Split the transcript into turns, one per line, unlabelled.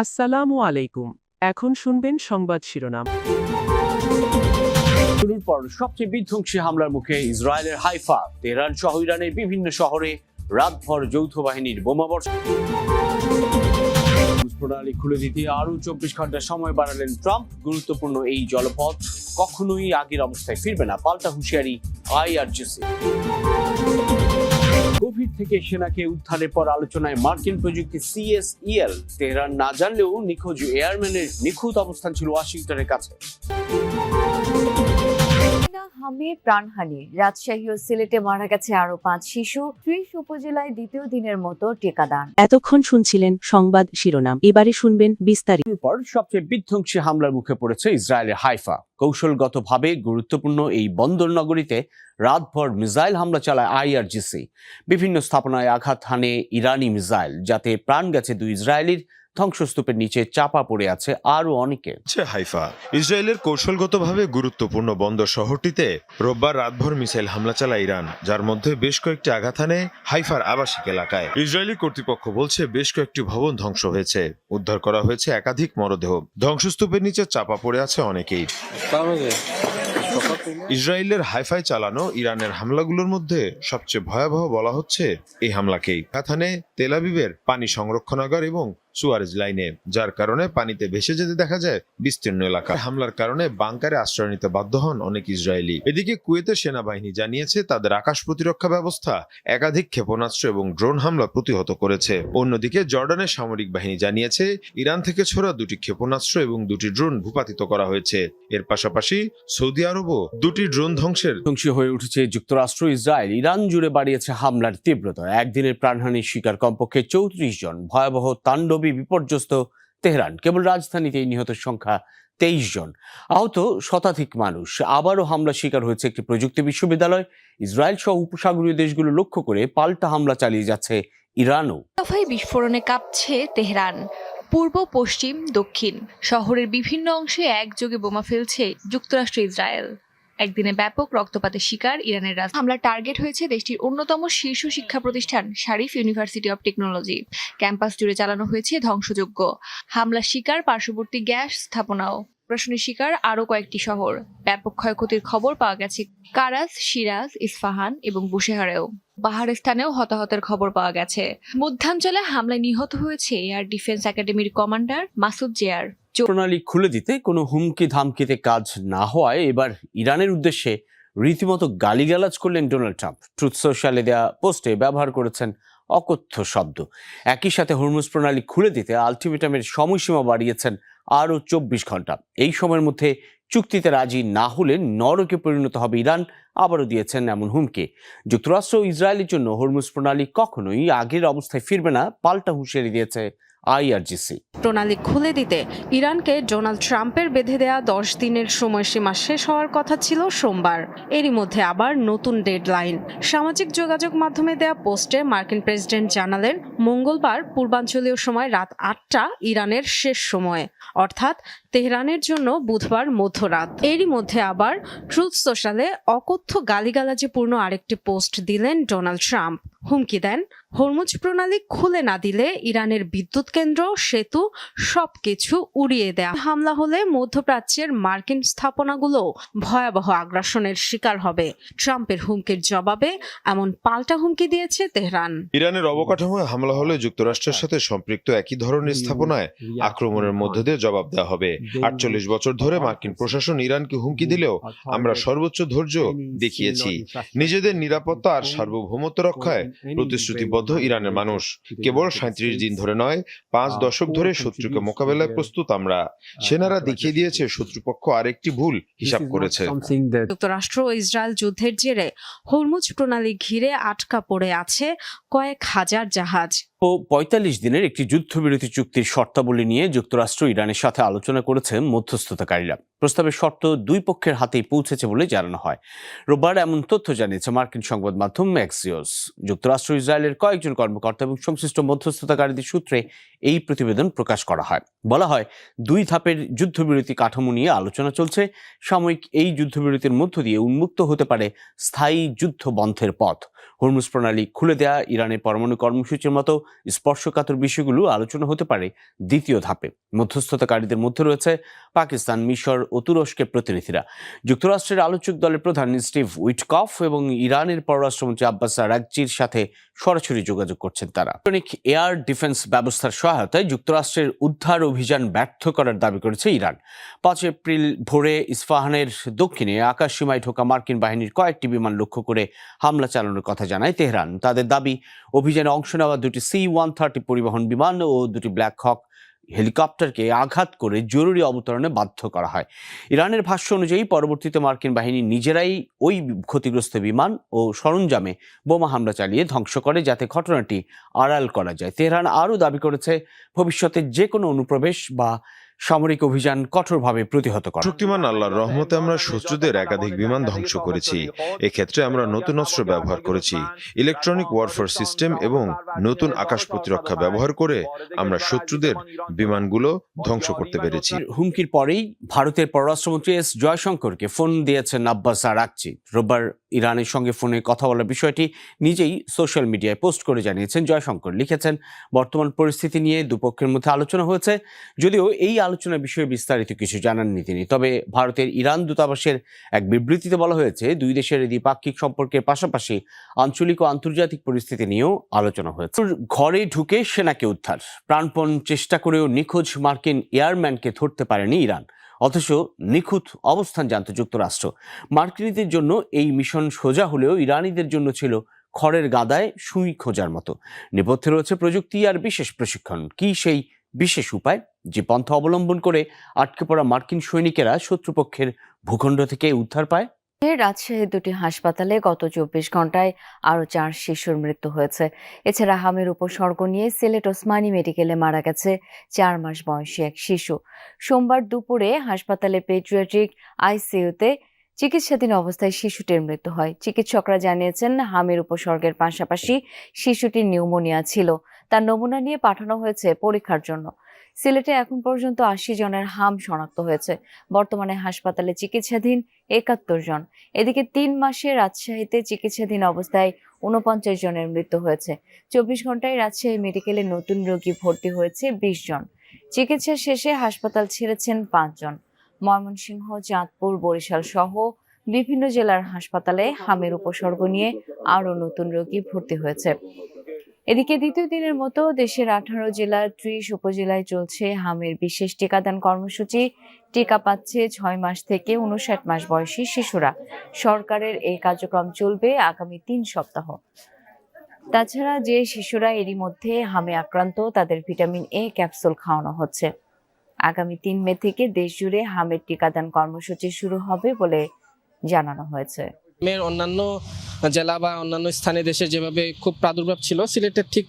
আসসালামু আলাইকুম। এখন শুনবেন সংবাদ শিরোনাম।
শুরুর পর সবচেয়ে বিধ্বংসী হামলার মুখে ইসরায়েলের হাইফা, তেহরান সহ ইরানের বিভিন্ন শহরে রাতভর যৌথ বাহিনীর বোমাবর্ষণ। প্রণালী খুলে দিতে আরো 24 ঘন্টা সময় বাড়ালেন ট্রাম্প। গুরুত্বপূর্ণ এই জলপথ কখনোই আগের অবস্থায় ফিরবে না, পাল্টা হুঁশিয়ারি আইআরজিসি। গভীর থেকে সেনাকে উদ্ধারের পর আলোচনায় মার্কিন প্রযুক্তি CSEL। তেহরান না জানলেও নিখোঁজ এয়ারম্যানের নিখুঁত অবস্থান ছিল ওয়াশিংটনের কাছে।
হামে প্রাণহানি, রাজশাহী ও সিলেটে মারা গেছে আরো 5 শিশু। 30 উপজেলায় দ্বিতীয় দিনের মতো টিকাদান।
এতক্ষণ শুনছিলেন সংবাদ শিরোনাম, এবারে শুনবেন বিস্তারিত।
পর সবচেয়ে বিধ্বংসী হামলার মুখে পড়েছে ইসরায়েলের হাইফা। কৌশলগতভাবে গুরুত্বপূর্ণ এই বন্দর নগরীতে রাতভর মিসাইল হামলা চালায় আইআরজিসি। বিভিন্ন স্থাপনায় আঘাত হানে ইরানি মিসাইল, যাতে প্রাণ গেছে 2 ইসরায়েলির। ধ্বংসস্তূপের নিচে চাপা পড়ে আছে আরো অনেকে।
হাইফা ইসরায়েলের কৌশলগতভাবে গুরুত্বপূর্ণ বন্দর শহরটিতে রোববার রাতভর মিসাইল হামলা চালায় ইরান, যার মধ্যে বেশ কয়েকটি আঘাত হানে হাইফার আবাসিক এলাকায়। ইসরায়েলি কর্তৃপক্ষ বলছে বেশ কয়েকটি ভবন ধ্বংস হয়েছে, উদ্ধার করা হয়েছে একাধিক মরদেহ। ধ্বংসস্তূপের নিচে চাপা পড়ে আছে অনেকেই। ইসরায়েলের হাইফায় চালানো ইরানের হামলাগুলোর মধ্যে সবচেয়ে ভয়াবহ বলা হচ্ছে এই হামলাকেই। কাথানে তেল আবিবের পানি সংরক্ষণাগার এবং সুয়ারেজ লাইনে, যার কারণে পানিতে ভেসে যেতে দেখা যায় বিস্তীর্ণ এলাকা। হামলার কারণে বাংকারে আশ্রয় নিতে বাধ্য হন অনেক ইসরায়েলি। এদিকে কুয়েতের সেনাবাহিনী জানিয়েছে তাদের আকাশ প্রতিরক্ষা ব্যবস্থা একাধিক ক্ষেপণাস্ত্র এবং ড্রোন হামলা প্রতিহত করেছে। অন্যদিকে জর্ডানের সামরিক বাহিনী জানিয়েছে ইরান থেকে ছোড়া 2টি ক্ষেপণাস্ত্র এবং 2টি ড্রোন ভূপাতিত করা হয়েছে। এর পাশাপাশি সৌদি আরবও 2টি ড্রোন ধ্বংসের
ধ্বংসী হয়ে উঠেছে যুক্তরাষ্ট্র। ইসরায়েল ইরান জুড়ে বাড়িয়েছে হামলার তীব্রতা। একদিনের প্রাণহানির শিকার কমপক্ষে 34 জন। ভয়াবহ তাণ্ডবী বিপর্যস্ত তেহরান। কেবল রাজধানীতেই নিহতের সংখ্যা 23 জন, আহত শতাধিক মানুষ। আবারও হামলা শিকার হয়েছে একটি প্রযুক্তি বিশ্ববিদ্যালয়। ইসরায়েল সহ উপসাগরীয় দেশগুলো লক্ষ্য করে পাল্টা হামলা চালিয়ে যাচ্ছে ইরানও।
দফায় বিস্ফোরণে কাঁপছে তেহরান। পূর্ব, পশ্চিম, দক্ষিণ শহরের বিভিন্ন অংশে একযোগে বোমা ফেলছে যুক্তরাষ্ট্র ইসরায়েল। একদিনে ব্যাপক রক্তপাতের শিকার ইরানের হামলার টার্গেট হয়েছে দেশটির অন্যতম শীর্ষ শিক্ষা প্রতিষ্ঠান Sharif university of technology. Campus জুড়ে চালানো হয়েছে ধ্বংসযজ্ঞ। হামলার শিকার পার্শ্ববর্তী গ্যাস স্থাপনাও। প্রশ্নের শিকার আরও কয়েকটি শহর। ব্যাপক ক্ষয়ক্ষতির খবর পাওয়া গেছে কারাস, সিরাজ, ইস্পাহান এবং বুশেহারেও। বাহারেস্তানেও হতাহতের খবর পাওয়া গেছে। মধ্যাঞ্চলে হামলায় নিহত হয়েছে এয়ার ডিফেন্স একাডেমির কমান্ডার মাসুদ জেয়ার।
প্রণালী খুলে দিতে কোনো হুমকি ধামকিতে কাজ না হওয়ায় এবার ইরানের উদ্দেশ্যে রীতিমতো গালিগালাজ করলেন ডোনাল্ড ট্রাম্প। ট্রুথ সোশ্যালে দেয়া পোস্টে ব্যবহার করেছেন অকথ্য শব্দ। একই সাথে হরমুজ প্রণালী খুলে দিতে আলটিমেটামের সময়সীমা বাড়িয়েছেন আরও 24 ঘন্টা। এই সময়ের মধ্যে চুক্তিতে রাজি না হলে নরকে পরিণত হবে ইরান। আবারও দিয়েছেন এমন হুমকি। যুক্তরাষ্ট্র ও ইসরায়েলের জন্য হরমুজ প্রণালী কখনোই আগের অবস্থায় ফিরবে না, পাল্টা হুঁশিয়ারি দিয়েছে আইআরজিসি।
প্রণালী খুলে দিতে ইরানকে ডোনাল্ড ট্রাম্পের বেঁধে দেয়া 10 দিনের সময়সীমা শেষ হওয়ার কথা ছিল সোমবার। এরই মধ্যে আবার নতুন ডেডলাইন। সামাজিক যোগাযোগ মাধ্যমে দেয়া পোস্টে মার্কিন প্রেসিডেন্ট জানালেন মঙ্গলবার পূর্বাঞ্চলীয় সময় রাত 8টা ইরানের শেষ সময়, অর্থাৎ তেহরানের জন্য বুধবার মধ্যরাত। এরই মধ্যে আবার ট্রুথ সোশ্যালে অকথ্য গালিগালাজে পূর্ণ আরেকটি পোস্ট দিলেন ডোনাল্ড ট্রাম্প। হুমকি দেন, হরমুজ প্রণালী খুলে না দিলে ইরানের বিদ্যুৎ কেন্দ্র, সেতু সবকিছু উড়িয়ে দেয়া। হামলা হলে মধ্যপ্রাচ্যের মার্কিন স্থাপনাগুলো ভয়াবহ আগ্রাসনের শিকার হবে। ট্রাম্পের হুমকির জবাবে এমন পাল্টা হুমকি দিয়েছে তেহরান।
ইরানের অবকাঠামোয় হামলা হলে যুক্তরাষ্ট্রের সাথে সম্পৃক্ত একই ধরনের স্থাপনায় আক্রমণের মধ্য দিয়ে জবাব দেওয়া হবে। 48 বছর ধরে মার্কিন প্রশাসন ইরানকে হুমকি দিলেও আমরা সর্বোচ্চ ধৈর্য দেখিয়েছি। নিজেদের নিরাপত্তা আর সার্বভৌমত্ব রক্ষায় প্রতিশ্রুতিবদ্ধ ইরানের মানুষ। কেবল 37 দিন ধরে নয়, 5 দশক ধরে শত্রুকে মোকাবেলায় প্রস্তুত আমরা। সেনারা দেখিয়ে দিয়েছে শত্রুপক্ষ আরেকটি ভুল হিসাব করেছে।
যুক্তরাষ্ট্র ও ইসরায়েল যুদ্ধের জেরে হরমুজ প্রণালী ঘিরে আটকা পড়ে আছে কয়েক হাজার জাহাজ।
45 দিনের একটি যুদ্ধবিরতি চুক্তির শর্তাবলী নিয়ে যুক্তরাষ্ট্র ইরানের সাথে আলোচনা করেছে মধ্যস্থতাকারীরা। প্রস্তাবের শর্ত 2 পক্ষের হাতেই পৌঁছেছে বলে জানানো হয়। রোববার এমন তথ্য জানিয়েছে মার্কিন সংবাদ মাধ্যম এক্সিওস। যুক্তরাষ্ট্র ইসরায়েলের কয়েকজন কর্মকর্তা এবং সংশ্লিষ্ট মধ্যস্থতাকারীদের সূত্রে এই প্রতিবেদন প্রকাশ করা হয়। বলা হয়, 2 ধাপের যুদ্ধবিরতি কাঠামো নিয়ে আলোচনা চলছে। সাময়িক এই যুদ্ধবিরতির মধ্য দিয়ে উন্মুক্ত হতে পারে স্থায়ী যুদ্ধ বন্ধের পথ। হরমুজ প্রণালী খুলে দেয়া, ইরানের পরমাণু কর্মসূচির মতো স্পর্শকাতর বিষয়গুলো আলোচনা হতে পারে দ্বিতীয় ধাপে। মধ্যস্থতাকারীদের মধ্যে রয়েছে পাকিস্তান, মিশর ও তুরস্কের প্রতিনিধিরা। যুক্তরাষ্ট্রের আলোচক দলের প্রধান স্টিভ উইটকফ এবং ইরানের পররাষ্ট্রমন্ত্রী আব্বাস আরাগচির সাথে সরাসরি যোগাযোগ করছেন তারা। ইলেকট্রনিক এয়ার ডিফেন্স ব্যবস্থার সহায়তায় যুক্তরাষ্ট্রের উদ্ধার অভিযান ব্যর্থ করার দাবি করেছে ইরান। 5 এপ্রিল ভোরে ইস্পাহানের দক্ষিণে আকাশসীমায় ঢোকা মার্কিন বাহিনীর কয়েকটি বিমান লক্ষ্য করে হামলা চালানোর কথা জানায় তেহরান। তাদের দাবি, অভিযানে অংশ নেওয়া 2টি C-130 পরিবহন বিমান ও 2টি ব্ল্যাক হক হেলিকপ্টারকে আঘাত করে জরুরি অবতরণে বাধ্য করা হয়। ইরানের ভাষ্য অনুযায়ী পরবর্তীতে মার্কিন বাহিনী নিজেরাই ওই ক্ষতিগ্রস্ত বিমান ও সরঞ্জামে বোমা হামলা চালিয়ে ধ্বংস করে, যাতে ঘটনাটি আড়াল করা যায়। তেহরান আরও দাবি করেছে ভবিষ্যতে যে কোনো অনুপ্রবেশ বা সামরিক অভিযান কঠোরভাবে প্রতিহত করা।
শক্তিমান আল্লাহর রহমতে আমরা শত্রুদের একাধিক বিমান ধ্বংস করেছি। এক্ষেত্রে আমরা নতুন অস্ত্র ব্যবহার করেছি, ইলেকট্রনিক ওয়ারফেয়ার সিস্টেম এবং নতুন আকাশ প্রতিরক্ষা ব্যবহার করে আমরা শত্রুদের বিমানগুলো ধ্বংস করতে পেরেছি।
হুমকির পরেই ভারতের পররাষ্ট্রমন্ত্রী এস জয়শঙ্করকে ফোন দিয়েছেন আব্বাস আরাগচি। রোববার ইরানের সঙ্গে ফোনে কথা বলার বিষয়টি নিজেই সোশ্যাল মিডিয়ায় পোস্ট করে জানিয়েছেন জয়শঙ্কর। লিখেছেন, বর্তমান পরিস্থিতি নিয়ে দুপক্ষের মধ্যে আলোচনা হয়েছে, যদিও এই আলোচনার বিষয়ে বিস্তারিত কিছু জানাননি তিনি। তবে ভারতের ইরান দূতাবাসের এক বিবৃতিতে বলা হয়েছে, দুই দেশের দ্বিপাক্ষিক সম্পর্কের পাশাপাশি আঞ্চলিক ও আন্তর্জাতিক পরিস্থিতি নিয়েও আলোচনা হয়েছে। ঘরে ঢুকে সেনাকে উদ্ধার, প্রাণপণ চেষ্টা করেও নিখোঁজ মার্কিন এয়ারম্যানকে ধরতে পারেনি ইরান, অথচ নিখুঁত অবস্থান জানত যুক্তরাষ্ট্র। মার্কিনীদের জন্য এই মিশন সোজা হলেও ইরানিদের জন্য ছিল খড়ের গাদায় সুই খোঁজার মতো। নেপথ্যে রয়েছে প্রযুক্তি আর বিশেষ প্রশিক্ষণ। কি সেই বিশেষ উপায়, যে পন্থা অবলম্বন করে আটকে পড়া মার্কিন সৈনিকেরা শত্রুপক্ষের ভূখণ্ড থেকে উদ্ধার পায়?
রাজশাহীর 2টি হাসপাতালে গত 24 ঘন্টায় আরও 4 শিশুর মৃত্যু হয়েছে। এছাড়া হামের উপসর্গ নিয়ে সিলেট ওসমানী মেডিকেলে মারা গেছে 4 মাস বয়সী এক শিশু। সোমবার দুপুরে হাসপাতালে পেডিয়াট্রিক আইসিইউতে চিকিৎসাধীন অবস্থায় শিশুটির মৃত্যু হয়। চিকিৎসকরা জানিয়েছেন, হামের উপসর্গের পাশাপাশি শিশুটির নিউমোনিয়া ছিল। তার নমুনা নিয়ে পাঠানো হয়েছে পরীক্ষার জন্য। সিলেটে এখন পর্যন্ত 80 জনের হাম শনাক্ত হয়েছে। বর্তমানে হাসপাতালে চিকিৎসাধীন 71 জন। এদিকে 3 মাসে রাজশাহীতে চিকিৎসাধীন অবস্থায় 49 জনের মৃত্যু হয়েছে। 24 ঘন্টায় রাজশাহী মেডিকেলে নতুন রোগী ভর্তি হয়েছে 20 জন। চিকিৎসা শেষে হাসপাতাল ছেড়েছেন 5 জন। ময়মনসিংহ, চাঁদপুর, বরিশাল সহ বিভিন্ন জেলার হাসপাতালে হামের উপসর্গ নিয়ে আরও নতুন রোগী ভর্তি হয়েছে। এদিকে দ্বিতীয় দিনের মতো দেশের 18 জেলার 30 উপজেলায় চলছে হামের বিশেষ টিকাদান কর্মসূচি। টিকা পাচ্ছে 6 মাস থেকে 59 মাস বয়সী শিশুরা। সরকারের এই কার্যক্রম চলবে আগামী 3 সপ্তাহ। তাছাড়া যে শিশুরা এরই মধ্যে হামে আক্রান্ত, তাদের ভিটামিন এ ক্যাপসুল খাওয়ানো হচ্ছে। আগামী 3 মে থেকে দেশ জুড়ে হামের টিকাদান কর্মসূচি শুরু হবে বলে জানানো হয়েছে।
অন্যান্য জেলা বা অন্যান্য স্থানে দেশে যেভাবে খুব প্রাদুর্ভাব ছিল, সিলেটের ঠিক